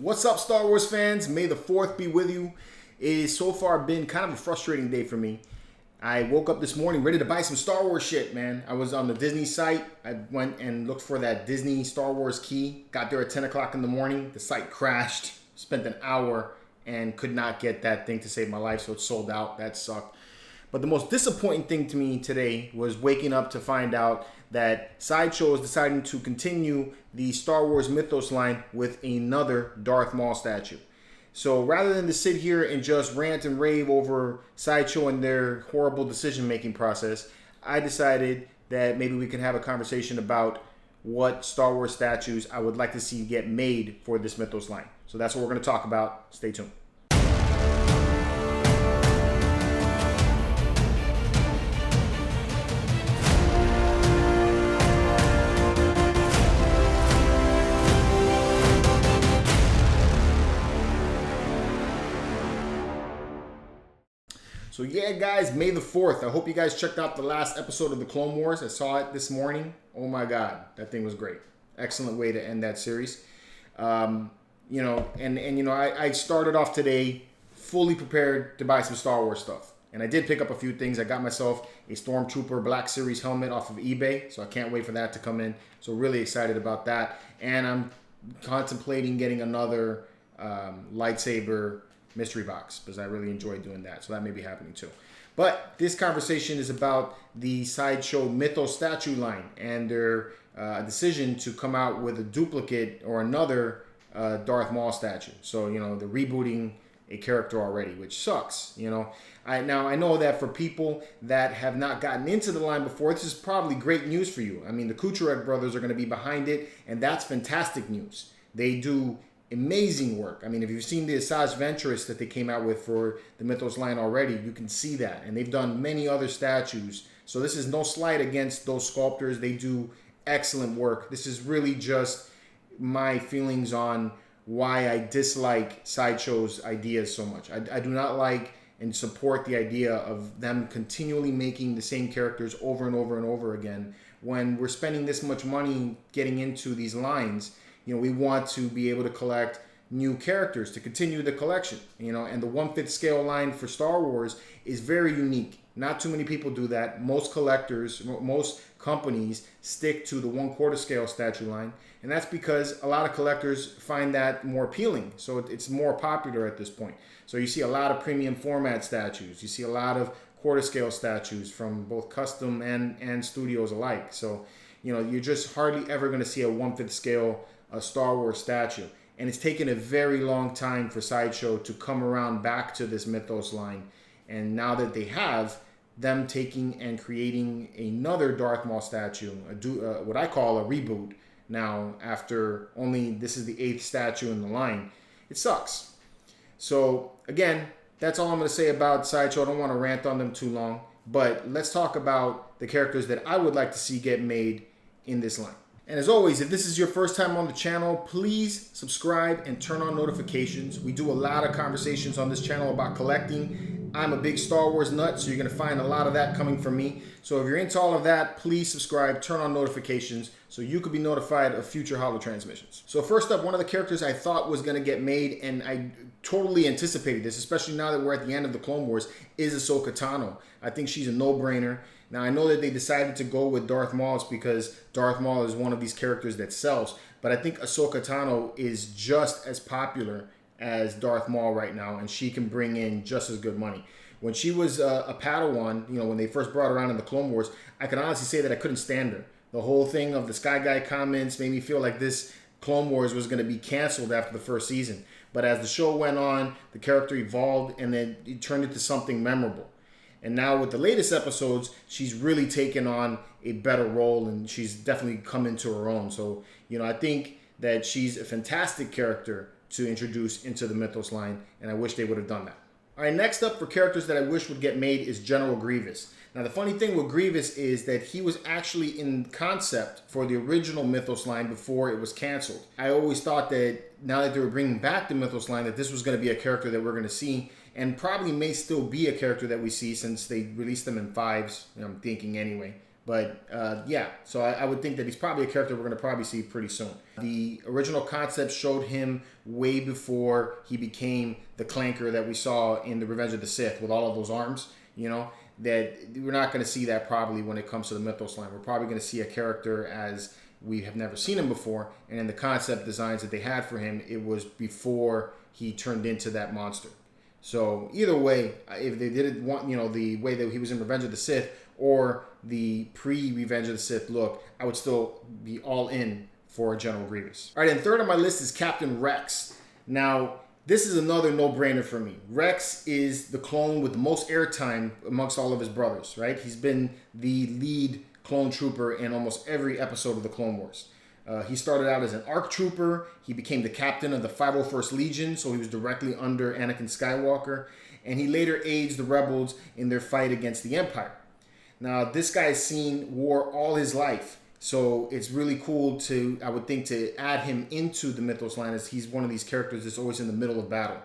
What's up, Star Wars fans? May the 4th be with you. It has so far been kind of a frustrating day for me. I woke up this morning ready to buy some Star Wars shit, man. I was on the Disney site. I went and looked for that Disney Star Wars key. Got there at 10 o'clock in the morning. The site crashed. Spent an hour and could not get that thing to save my life, so it sold out. That sucked. But the most disappointing thing to me today was waking up to find out that Sideshow is deciding to continue the Star Wars Mythos line with another Darth Maul statue. So rather than to sit here and just rant and rave over Sideshow and their horrible decision-making process, I decided that maybe we can have a conversation about what Star Wars statues I would like to see get made for this Mythos line. So that's what we're going to talk about. Stay tuned. So yeah, guys, May the 4th. I hope you guys checked out the last episode of the Clone Wars. I saw it this morning. Oh my God, that thing was great. Excellent way to end that series. I started off today fully prepared to buy some Star Wars stuff. And I did pick up a few things. I got myself a Stormtrooper Black Series helmet off of eBay. So I can't wait for that to come in. So really excited about that. And I'm contemplating getting another lightsaber mystery box because I really enjoy doing that. So that may be happening too. But this conversation is about the Sideshow Mythos statue line and their decision to come out with a duplicate or another Darth Maul statue. So, they're rebooting a character already, which sucks. I know that for people that have not gotten into the line before, this is probably great news for you. I mean, the Kucherek brothers are going to be behind it, and that's fantastic news. They do amazing work. I mean, if you've seen the Asajj Ventress that they came out with for the Mythos line already, you can see that. And they've done many other statues. So this is no slight against those sculptors. They do excellent work. This is really just my feelings on why I dislike Sideshow's ideas so much. I do not like and support the idea of them continually making the same characters over and over and over again. When we're spending this much money getting into these lines, we want to be able to collect new characters to continue the collection, and the 1/5 scale line for Star Wars is very unique. Not too many people do that. Most collectors, most companies stick to the 1/4 scale statue line, and that's because a lot of collectors find that more appealing. So it's more popular at this point. So you see a lot of premium format statues. You see a lot of 1/4 scale statues from both custom and studios alike. So, you're just hardly ever going to see a 1/5 scale Star Wars statue. And it's taken a very long time for Sideshow to come around back to this Mythos line. And now that they have, them taking and creating another Darth Maul statue, what I call a reboot now, after only this is the 8th statue in the line, it sucks. So again, that's all I'm going to say about Sideshow. I don't want to rant on them too long, but let's talk about the characters that I would like to see get made in this line. And as always, if this is your first time on the channel, please subscribe and turn on notifications. We do a lot of conversations on this channel about collecting. I'm a big Star Wars nut, so you're going to find a lot of that coming from me. So if you're into all of that, please subscribe, turn on notifications, so you could be notified of future holo transmissions. So first up, one of the characters I thought was going to get made, and I totally anticipated this, especially now that we're at the end of the Clone Wars, is Ahsoka Tano. I think she's a no-brainer. Now, I know that they decided to go with Darth Maul because Darth Maul is one of these characters that sells, but I think Ahsoka Tano is just as popular as Darth Maul right now, and she can bring in just as good money. When she was a Padawan, when they first brought her around in the Clone Wars, I can honestly say that I couldn't stand her. The whole thing of the Sky Guy comments made me feel like this Clone Wars was going to be canceled after the first season. But as the show went on, the character evolved, and then it turned into something memorable. And now with the latest episodes, she's really taken on a better role, and she's definitely come into her own. So, I think that she's a fantastic character to introduce into the Mythos line, and I wish they would have done that. All right, next up for characters that I wish would get made is General Grievous. Now, the funny thing with Grievous is that he was actually in concept for the original Mythos line before it was canceled. I always thought that now that they were bringing back the Mythos line, that this was going to be a character that we're going to see, and probably may still be a character that we see since they released them in 5s, I'm thinking anyway. But yeah, so I would think that he's probably a character we're going to probably see pretty soon. The original concept showed him way before he became the clanker that we saw in the Revenge of the Sith with all of those arms, you know, that we're not going to see that probably when it comes to the Mythos line. We're probably going to see a character as we have never seen him before, and in the concept designs that they had for him, it was before he turned into that monster. So either way, if they didn't want, you know, the way that he was in Revenge of the Sith or the pre-Revenge of the Sith look, I would still be all in for General Grievous. All right, and third on my list is Captain Rex. Now, this is another no-brainer for me. Rex is the clone with the most airtime amongst all of his brothers, right? He's been the lead clone trooper in almost every episode of the Clone Wars. He started out as an ARC trooper. He became the captain of the 501st Legion, so he was directly under Anakin Skywalker. And he later aids the rebels in their fight against the Empire. Now, this guy has seen war all his life. So it's really cool to, I would think, to add him into the Mythos line, as he's one of these characters that's always in the middle of battle.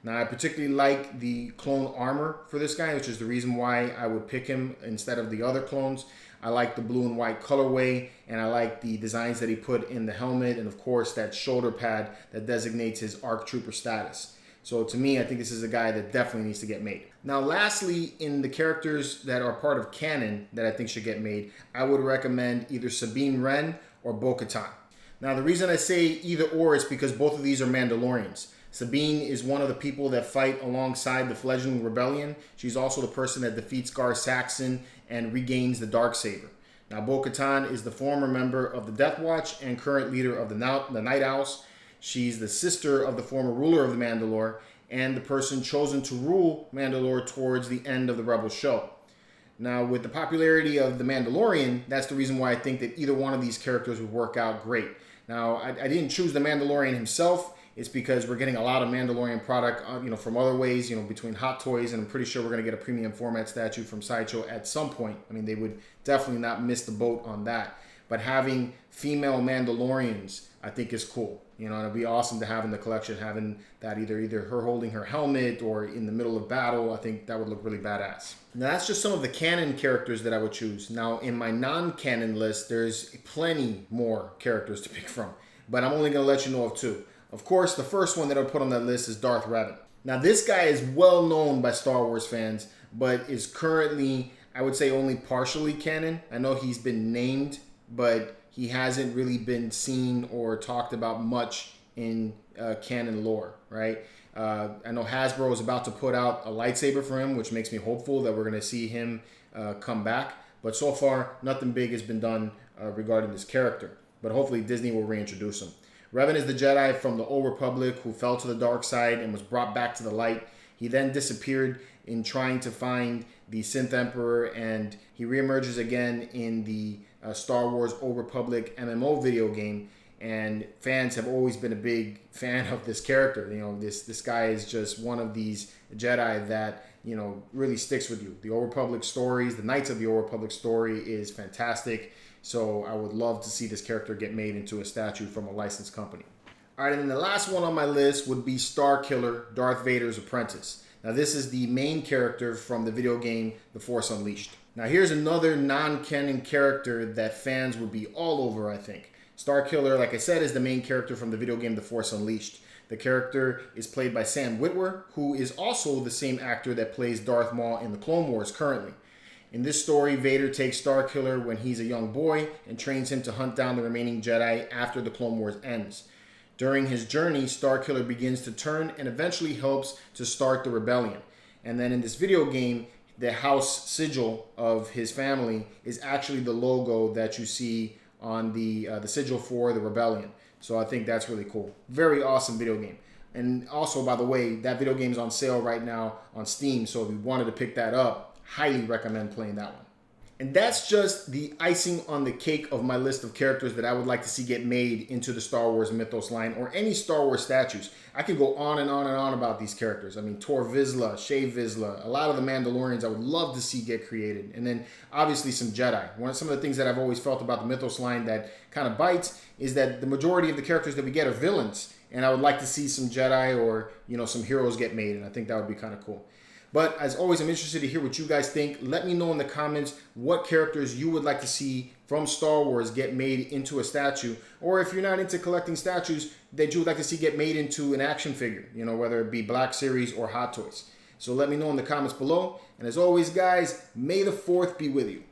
Now, I particularly like the clone armor for this guy, which is the reason why I would pick him instead of the other clones. I like the blue and white colorway, and I like the designs that he put in the helmet, and of course that shoulder pad that designates his ARC Trooper status. So to me, I think this is a guy that definitely needs to get made. Now, lastly, in the characters that are part of canon that I think should get made, I would recommend either Sabine Wren or Bo-Katan. Now, the reason I say either or is because both of these are Mandalorians. Sabine is one of the people that fight alongside the fledgling rebellion. She's also the person that defeats Gar Saxon and regains the Darksaber. Now, Bo-Katan is the former member of the Death Watch and current leader of the Night Owls. She's the sister of the former ruler of the Mandalore and the person chosen to rule Mandalore towards the end of the Rebel show. Now, with the popularity of the Mandalorian, that's the reason why I think that either one of these characters would work out great. Now, I didn't choose the Mandalorian himself. It's because we're getting a lot of Mandalorian product, from other ways, between Hot Toys, and I'm pretty sure we're going to get a premium format statue from Sideshow at some point. I mean, they would definitely not miss the boat on that. But having female Mandalorians, I think, is cool. And it'd be awesome to have in the collection, having that either her holding her helmet or in the middle of battle. I think that would look really badass. Now, that's just some of the canon characters that I would choose. Now, in my non-canon list, there's plenty more characters to pick from, but I'm only going to let you know of two. Of course, the first one that I'll put on that list is Darth Revan. Now, this guy is well known by Star Wars fans, but is currently, I would say, only partially canon. I know he's been named, but he hasn't really been seen or talked about much in canon lore, right? I know Hasbro is about to put out a lightsaber for him, which makes me hopeful that we're going to see him come back. But so far, nothing big has been done regarding this character. But hopefully Disney will reintroduce him. Revan is the Jedi from the Old Republic who fell to the dark side and was brought back to the light. He then disappeared in trying to find the Sith Emperor, and he reemerges again in the Star Wars Old Republic MMO video game. And fans have always been a big fan of this character. This guy is just one of these Jedi that really sticks with you. The Old Republic stories, the Knights of the Old Republic story is fantastic. So I would love to see this character get made into a statue from a licensed company. All right, and then the last one on my list would be Starkiller, Darth Vader's apprentice. Now, this is the main character from the video game The Force Unleashed. Now, here's another non-canon character that fans would be all over, I think. Starkiller, like I said, is the main character from the video game The Force Unleashed. The character is played by Sam Witwer, who is also the same actor that plays Darth Maul in the Clone Wars currently. In this story, Vader takes Starkiller when he's a young boy and trains him to hunt down the remaining Jedi after the Clone Wars ends. During his journey, Starkiller begins to turn and eventually helps to start the rebellion. And then in this video game, the house sigil of his family is actually the logo that you see on the sigil for the rebellion. So I think that's really cool. Very awesome video game. And also, by the way, that video game is on sale right now on Steam. So if you wanted to pick that up, highly recommend playing that one. And that's just the icing on the cake of my list of characters that I would like to see get made into the Star Wars Mythos line or any Star Wars statues. I could go on and on and on about these characters. I mean, Tor Vizsla, Shay Vizsla, a lot of the Mandalorians I would love to see get created. And then obviously some Jedi. Some of the things that I've always felt about the Mythos line that kind of bites is that the majority of the characters that we get are villains. And I would like to see some Jedi or, some heroes get made. And I think that would be kind of cool. But as always, I'm interested to hear what you guys think. Let me know in the comments what characters you would like to see from Star Wars get made into a statue, or if you're not into collecting statues, that you would like to see get made into an action figure, you know, whether it be Black Series or Hot Toys. So let me know in the comments below. And as always, guys, may the 4th be with you.